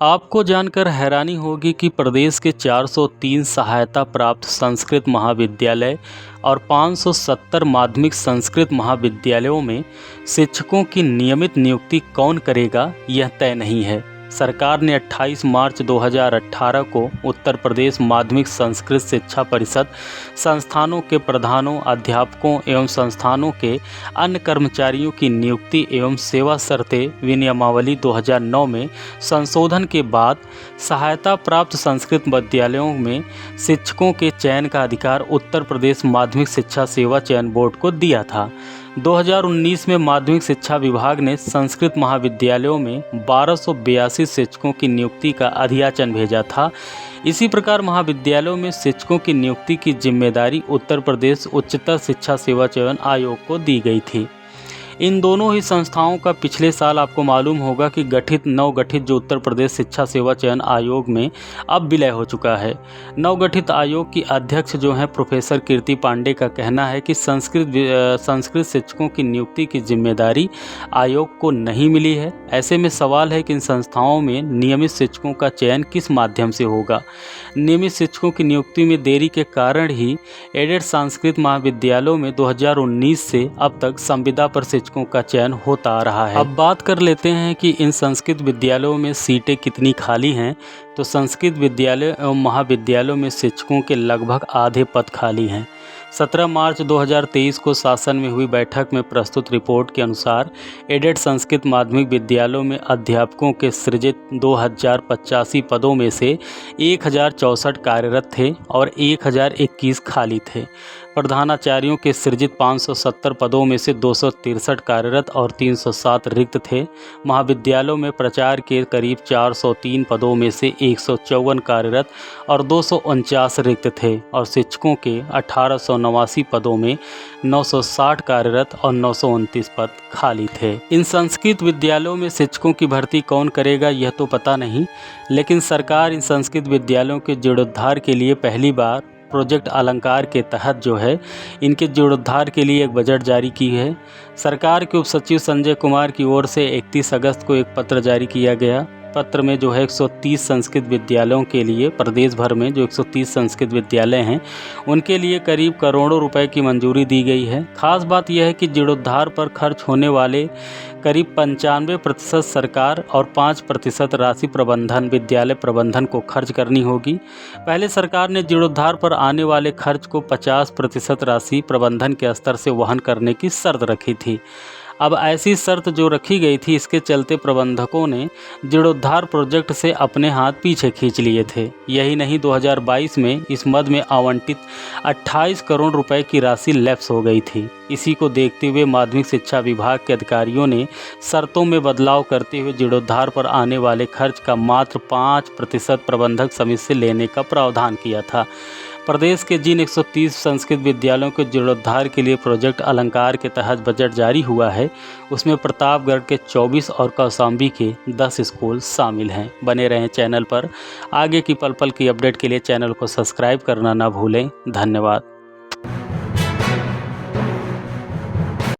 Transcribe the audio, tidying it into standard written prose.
आपको जानकर हैरानी होगी कि प्रदेश के 403 सहायता प्राप्त संस्कृत महाविद्यालय और 570 माध्यमिक संस्कृत महाविद्यालयों में शिक्षकों की नियमित नियुक्ति कौन करेगा, यह तय नहीं है। सरकार ने 28 मार्च 2018 को उत्तर प्रदेश माध्यमिक संस्कृत शिक्षा परिषद संस्थानों के प्रधानों, अध्यापकों एवं संस्थानों के अन्य कर्मचारियों की नियुक्ति एवं सेवा शर्तें विनियमावली 2009 में संशोधन के बाद सहायता प्राप्त संस्कृत विद्यालयों में शिक्षकों के चयन का अधिकार उत्तर प्रदेश माध्यमिक शिक्षा सेवा चयन बोर्ड को दिया था। 2019 में माध्यमिक शिक्षा विभाग ने संस्कृत महाविद्यालयों में 1282 शिक्षकों की नियुक्ति का अधियाचन भेजा था। इसी प्रकार महाविद्यालयों में शिक्षकों की नियुक्ति की जिम्मेदारी उत्तर प्रदेश उच्चतर शिक्षा सेवा चयन आयोग को दी गई थी। इन दोनों ही संस्थाओं का पिछले साल आपको मालूम होगा कि नवगठित जो उत्तर प्रदेश शिक्षा सेवा चयन आयोग में अब विलय हो चुका है। नवगठित आयोग की अध्यक्ष जो हैं प्रोफेसर कीर्ति पांडे का कहना है कि संस्कृत शिक्षकों की नियुक्ति की जिम्मेदारी आयोग को नहीं मिली है। ऐसे में सवाल है कि इन संस्थाओं में नियमित शिक्षकों का चयन किस माध्यम से होगा। नियमित शिक्षकों की नियुक्ति में देरी के कारण ही एडेड संस्कृत महाविद्यालयों में 2019 से अब तक संविदा पर शिक्षकों का चयन होता आ रहा है। अब बात कर लेते हैं कि इन संस्कृत विद्यालयों में सीटें कितनी खाली हैं। तो संस्कृत विद्यालय एवं महाविद्यालयों में शिक्षकों के लगभग आधे पद खाली हैं। 17 मार्च 2023 को शासन में हुई बैठक में प्रस्तुत रिपोर्ट के अनुसार एडेड संस्कृत माध्यमिक विद्यालयों में अध्यापकों के सृजित 2085 पदों में से 1064 कार्यरत थे और 1021 खाली थे। प्रधानाचार्यों के सृजित 570 पदों में से 263 कार्यरत और 307 रिक्त थे। महाविद्यालयों में प्राचार्य के करीब 403 पदों में से 154 कार्यरत और 249 रिक्त थे और शिक्षकों के 1889 पदों में 960 कार्यरत और 929 पद खाली थे। इन संस्कृत विद्यालयों में शिक्षकों की भर्ती कौन करेगा यह तो पता नहीं, लेकिन सरकार इन संस्कृत विद्यालयों के जीर्णोद्धार के लिए पहली बार प्रोजेक्ट अलंकार के तहत जो है इनके जीर्णोद्धार के लिए एक बजट जारी की है। सरकार के उप सचिव संजय कुमार की ओर से 31 अगस्त को एक पत्र जारी किया गया। पत्र में जो है 130 संस्कृत विद्यालयों के लिए प्रदेश भर में जो 130 संस्कृत विद्यालय हैं उनके लिए करीब करोड़ों रुपए की मंजूरी दी गई है। खास बात यह है कि जीर्णोद्धार पर खर्च होने वाले करीब 95% सरकार और 5% राशि विद्यालय प्रबंधन को खर्च करनी होगी। पहले सरकार ने जीर्णोद्धार पर आने वाले खर्च को 50% राशि प्रबंधन के स्तर से वहन करने की शर्त रखी थी। अब ऐसी शर्त जो रखी गई थी, इसके चलते प्रबंधकों ने जीर्णोद्धार प्रोजेक्ट से अपने हाथ पीछे खींच लिए थे। यही नहीं, 2022 में इस मद में आवंटित 28 करोड़ रुपए की राशि लैप्स हो गई थी। इसी को देखते हुए माध्यमिक शिक्षा विभाग के अधिकारियों ने शर्तों में बदलाव करते हुए जीर्णोद्धार पर आने वाले खर्च का मात्र 5% प्रबंधक समिति से लेने का प्रावधान किया था। प्रदेश के जिन 130 संस्कृत विद्यालयों के जीर्णोद्धार के लिए प्रोजेक्ट अलंकार के तहत बजट जारी हुआ है, उसमें प्रतापगढ़ के 24 और कौशाम्बी के 10 स्कूल शामिल हैं। बने रहें चैनल पर। आगे की पल पल की अपडेट के लिए चैनल को सब्सक्राइब करना ना भूलें। धन्यवाद।